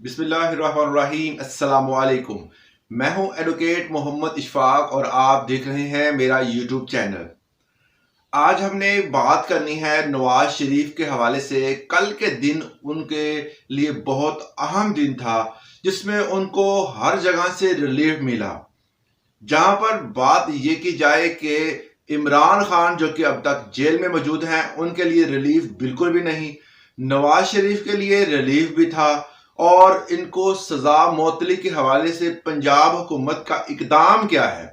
बिस्मिल्लाहिर्रहमानिर्रहीम। अस्सलाम वालेकुम। मैं हूं एडवोकेट मोहम्मद इशफाक और आप देख रहे हैं मेरा यूट्यूब चैनल। आज हमने बात करनी है नवाज शरीफ के हवाले से। कल के दिन उनके लिए बहुत अहम दिन था जिसमें उनको हर जगह से रिलीफ मिला। जहां पर बात ये की जाए कि इमरान खान जो कि अब तक जेल में मौजूद हैं उनके लिए रिलीफ बिल्कुल भी नहीं, नवाज शरीफ के लिए रिलीफ भी था। और इनको सजा मुअत्तली के हवाले से पंजाब हुकूमत का इकदाम क्या है,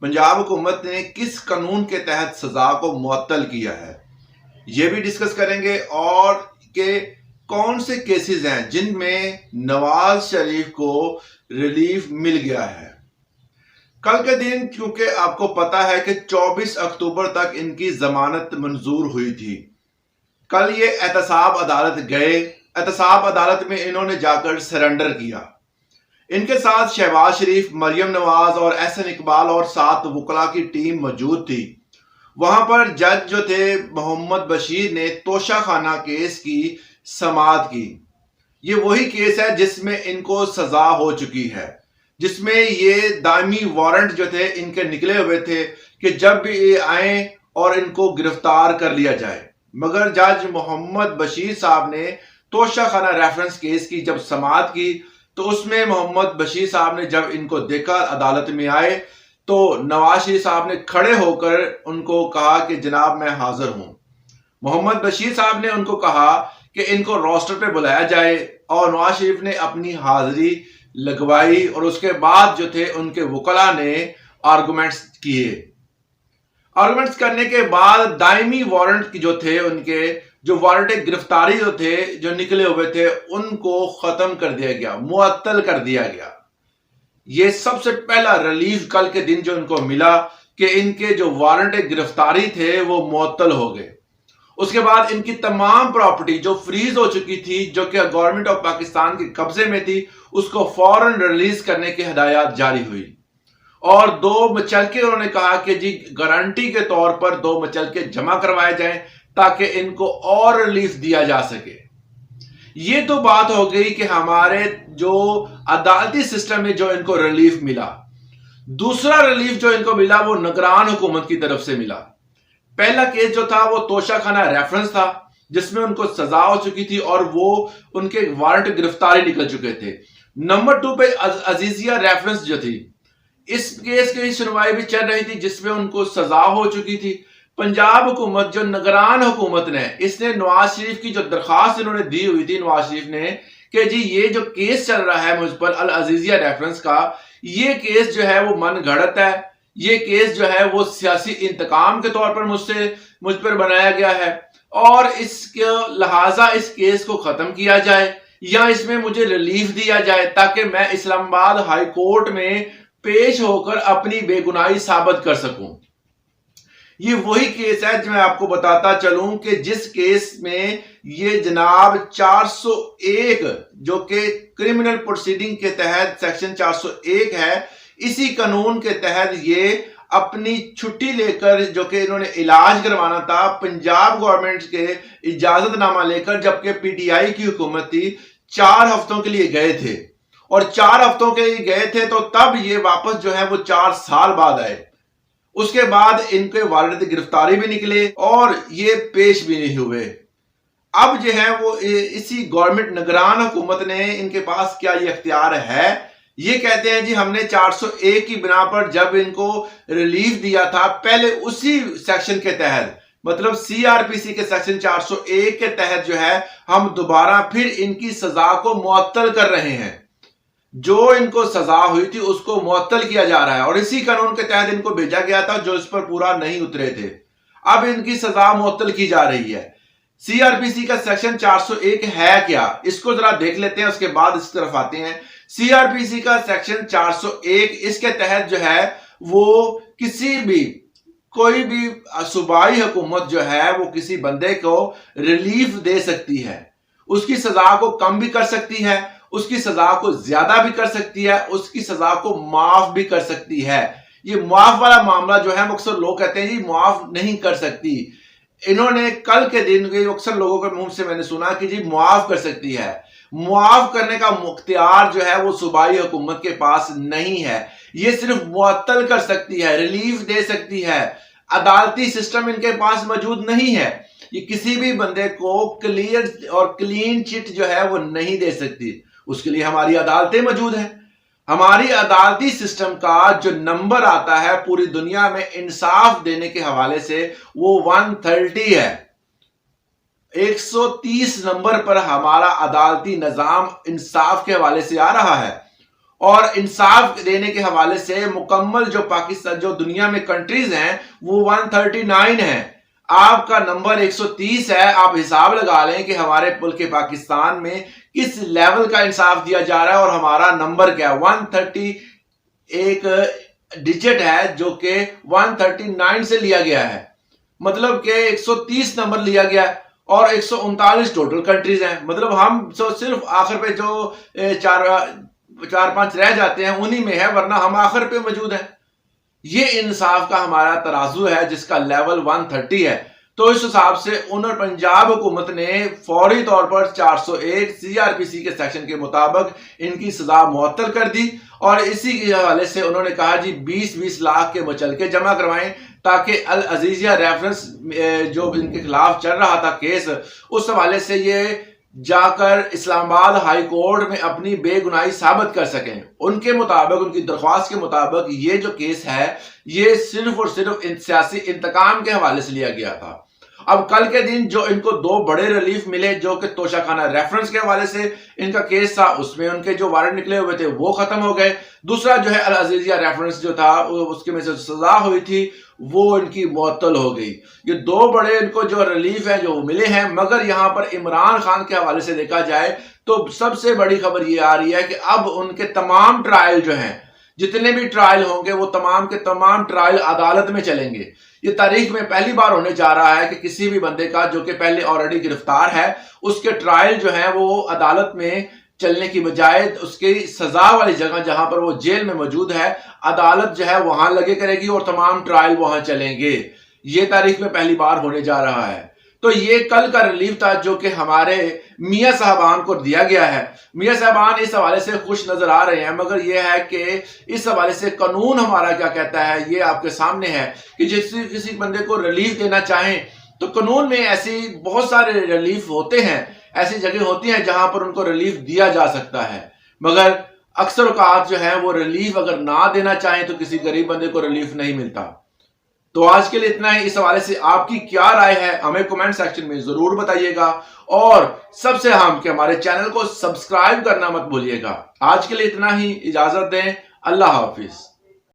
पंजाब हुकूमत ने किस कानून के तहत सजा को मुअत्तल किया है, ये भी डिस्कस करेंगे। और के कौन से केसेस हैं जिनमें नवाज शरीफ को रिलीफ मिल गया है। कल के दिन क्योंकि आपको पता है कि 24 अक्टूबर तक इनकी जमानत मंजूर हुई थी। कल ये एहतसाब अदालत गए, एहतसाब अदालत में इन्होंने जाकर सरेंडर किया। इनके साथ शहबाज शरीफ, मरियम नवाज और एहसन इकबाल और 7 वकला की टीम मौजूद थी। वहां पर जज जो थे मोहम्मद बशीर ने तोशा खाना केस की समाअत की। ये वही केस है जिसमें इनको सजा हो चुकी है, जिसमें ये दायमी वारंट जो थे इनके निकले हुए थे कि जब भी ये आए और इनको गिरफ्तार कर लिया जाए। मगर जज मोहम्मद बशीर साहब ने तोशा खाना रेफरेंस केस की जब समाअत की तो उसमें मोहम्मद बशीर साहब ने जब इनको देखा अदालत में आए तो नवाज शरीफ साहब ने खड़े होकर उनको कहा कि जनाब मैं हाजिर हूं। मोहम्मद बशीर साहब ने उनको कहा कि इनको रोस्टर पे बुलाया जाए और नवाज शरीफ ने अपनी हाजिरी लगवाई और उसके बाद जो थे उनके वकला ने आर्गुमेंट्स किए। आर्गुमेंट्स करने के बाद दायमी वारंट जो थे उनके जो वारंट गिरफ्तारी जो थे जो निकले हुए थे उनको खत्म कर दिया गया, मुअत्तल कर दिया गया। ये सबसे पहला रिलीफ कल के दिन जो इनको मिला कि इनके जो वारंट गिरफ्तारी थे वो मुअत्तल हो गए। उसके बाद इनकी तमाम प्रॉपर्टी जो फ्रीज हो चुकी थी, जो कि गवर्नमेंट ऑफ पाकिस्तान के कब्जे में थी, उसको फौरन रिलीज करने की हिदायत जारी हुई। और 2 मचलके उन्होंने कहा कि जी गारंटी के तौर पर 2 मचलके जमा करवाए जाएं ताकि इनको और रिलीफ दिया जा सके। ये तो बात हो गई कि हमारे जो अदालती सिस्टम में जो इनको रिलीफ मिला। दूसरा रिलीफ जो इनको मिला वो निगरान हुकूमत की तरफ से मिला। पहला केस जो था वो तोशा खाना रेफरेंस था जिसमें उनको सजा हो चुकी थी और वो उनके वारंट गिरफ्तारी निकल चुके थे। नंबर 2 पे अजीजिया रेफरेंस जो थी, इस केस की सुनवाई भी चल रही थी जिसमें उनको सजा हो चुकी थी। पंजाब हुकूमत जो निगरान हुकूमत ने इसने नवाज शरीफ की जो दरखास्त इन्होंने दी हुई थी नवाज शरीफ ने कि जी ये जो केस चल रहा है मुझ पर अल अजीजिया रेफरेंस का, ये केस जो है वो मन घड़त है, ये केस जो है वो सियासी इंतकाम के तौर पर मुझ पर बनाया गया है और इसके लिहाजा इस केस को खत्म किया जाए या इसमें मुझे रिलीफ दिया जाए ताकि मैं इस्लामाबाद हाई कोर्ट में पेश होकर अपनी बेगुनाही साबित कर सकूं। ये वही केस है जो मैं आपको बताता चलूं कि जिस केस में ये जनाब 401 जो कि क्रिमिनल प्रोसीडिंग के तहत सेक्शन 401 है, इसी कानून के तहत ये अपनी छुट्टी लेकर जो कि इन्होंने इलाज करवाना था पंजाब गवर्नमेंट के इजाजतनामा लेकर, जबकि पीटीआई की हुकूमत थी, 4 हफ्तों के लिए गए थे और 4 हफ्तों के लिए गए थे तो तब ये वापस जो है वो 4 साल बाद आए। उसके बाद इनके वारंट गिरफ्तारी भी निकले और ये पेश भी नहीं हुए। अब जो है वो इसी गवर्नमेंट निगरान हुकूमत ने इनके पास क्या ये इख्तियार है, ये कहते हैं जी हमने 401 की बिना पर जब इनको रिलीफ दिया था पहले उसी सेक्शन के तहत, मतलब सीआरपीसी के सेक्शन 401 के तहत जो है हम दोबारा फिर इनकी सजा को मुअत्तल कर रहे हैं। जो इनको सजा हुई थी उसको मुअत्तल किया जा रहा है और इसी कानून के तहत इनको भेजा गया था जो इस पर पूरा नहीं उतरे थे। अब इनकी सजा मुअत्तल की जा रही है। सीआरपीसी का सेक्शन 401 है क्या, इसको जरा देख लेते हैं, उसके बाद इस तरफ आते हैं। सीआरपीसी का सेक्शन 401 इसके तहत जो है वो कोई भी सूबाई हुकूमत जो है वो किसी बंदे को रिलीफ दे सकती है, उसकी सजा को कम भी कर सकती है, उसकी सजा को ज्यादा भी कर सकती है, उसकी सजा को माफ भी कर सकती है। ये माफ वाला मामला जो है अक्सर लोग कहते हैं जी माफ नहीं कर सकती, इन्होंने कल के दिन अक्सर लोगों के मुंह से मैंने सुना कि जी माफ कर सकती है। معاف کرنے کا اختیار جو ہے وہ صوبائی حکومت کے پاس نہیں ہے. یہ صرف معطل کر سکتی ہے، ریلیف دے سکتی ہے. عدالتی سسٹم ان کے پاس موجود نہیں ہے. یہ کسی بھی بندے کو کلیئر اور کلین چٹ جو ہے وہ نہیں دے سکتی. اس کے لیے ہماری عدالتیں موجود ہیں. ہماری عدالتی سسٹم کا جو نمبر آتا ہے پوری دنیا میں انصاف دینے کے حوالے سے وہ 130 ہے. 130 نمبر پر ہمارا عدالتی نظام انصاف کے حوالے سے آ رہا ہے. اور انصاف دینے کے حوالے سے مکمل جو پاکستان جو دنیا میں کنٹریز ہیں وہ 139 ہیں. آپ کا نمبر 130 ہے. آپ حساب لگا لیں کہ ہمارے ملک پاکستان میں کس لیول کا انصاف دیا جا رہا ہے اور ہمارا نمبر کیا ہے. 130 ایک ڈیجٹ ہے جو کہ 139 سے لیا گیا ہے. مطلب کہ 130 نمبر لیا گیا ہے اور 139 ٹوٹل کنٹریز ہیں. مطلب ہم صرف آخر پہ جو چار پانچ رہ جاتے ہیں انہی میں ہے، ورنہ ہم آخر پہ موجود ہیں. یہ انصاف کا ہمارا ترازو ہے جس کا لیول 130 ہے. تو اس حساب سے انہوں پنجاب حکومت نے فوری طور پر 401 CRPC کے سیکشن کے مطابق ان کی سزا معطل کر دی اور اسی کے حوالے سے انہوں نے کہا جی 20-20 لاکھ کے مچلکے جمع کروائیں تاکہ العزیزیہ ریفرنس جو ان کے خلاف چل رہا تھا کیس، اس حوالے سے یہ جا کر اسلام آباد ہائی کورٹ میں اپنی بے گناہی ثابت کر سکیں. ان کے مطابق، ان کی درخواست کے مطابق یہ جو کیس ہے یہ صرف اور صرف سیاسی انتقام کے حوالے سے لیا گیا تھا. اب کل کے دن جو ان کو 2 بڑے ریلیف ملے جو کہ توشہ خانہ ریفرنس کے حوالے سے ان کا کیس تھا، اس میں ان کے جو وارنٹ نکلے ہوئے تھے وہ ختم ہو گئے. دوسرا جو ہے العزیزیہ ریفرنس جو تھا اس کے میں سے سزا ہوئی تھی وہ ان کی معطل ہو گئی. یہ 2 بڑے ان کو جو ریلیف ہیں جو ملے ہیں. مگر یہاں پر عمران خان کے حوالے سے دیکھا جائے تو سب سے بڑی خبر یہ آ رہی ہے کہ اب ان کے تمام ٹرائل جو ہیں، جتنے بھی ٹرائل ہوں گے وہ تمام کے تمام ٹرائل عدالت میں چلیں گے. یہ تاریخ میں پہلی بار ہونے جا رہا ہے کہ کسی بھی بندے کا جو کہ پہلے آلریڈی گرفتار ہے اس کے ٹرائل جو ہیں وہ عدالت میں چلنے کی بجائے اس کی سزا والی جگہ جہاں پر وہ جیل میں موجود ہے عدالت جو ہے وہاں لگے کرے گی اور تمام ٹرائل وہاں چلیں گے. یہ تاریخ میں پہلی بار ہونے جا رہا ہے. تو یہ کل کا ریلیف تھا جو کہ ہمارے میاں صاحبان کو دیا گیا ہے. میاں صاحبان اس حوالے سے خوش نظر آ رہے ہیں، مگر یہ ہے کہ اس حوالے سے قانون ہمارا کیا کہتا ہے یہ آپ کے سامنے ہے کہ کسی بندے کو ریلیف دینا چاہیں تو قانون میں ایسی بہت سارے ریلیف ہوتے ہیں، ایسی جگہ ہوتی ہیں جہاں پر ان کو ریلیف دیا جا سکتا ہے. مگر اکثر اوقات جو ہے وہ ریلیف اگر نہ دینا چاہیں تو کسی غریب بندے کو ریلیف نہیں ملتا. تو آج کے لیے اتنا ہی. اس حوالے سے آپ کی کیا رائے ہے ہمیں کمنٹ سیکشن میں ضرور بتائیے گا اور سب سے اہم کہ ہمارے چینل کو سبسکرائب کرنا مت بھولیے گا. آج کے لیے اتنا ہی. اجازت دیں. اللہ حافظ.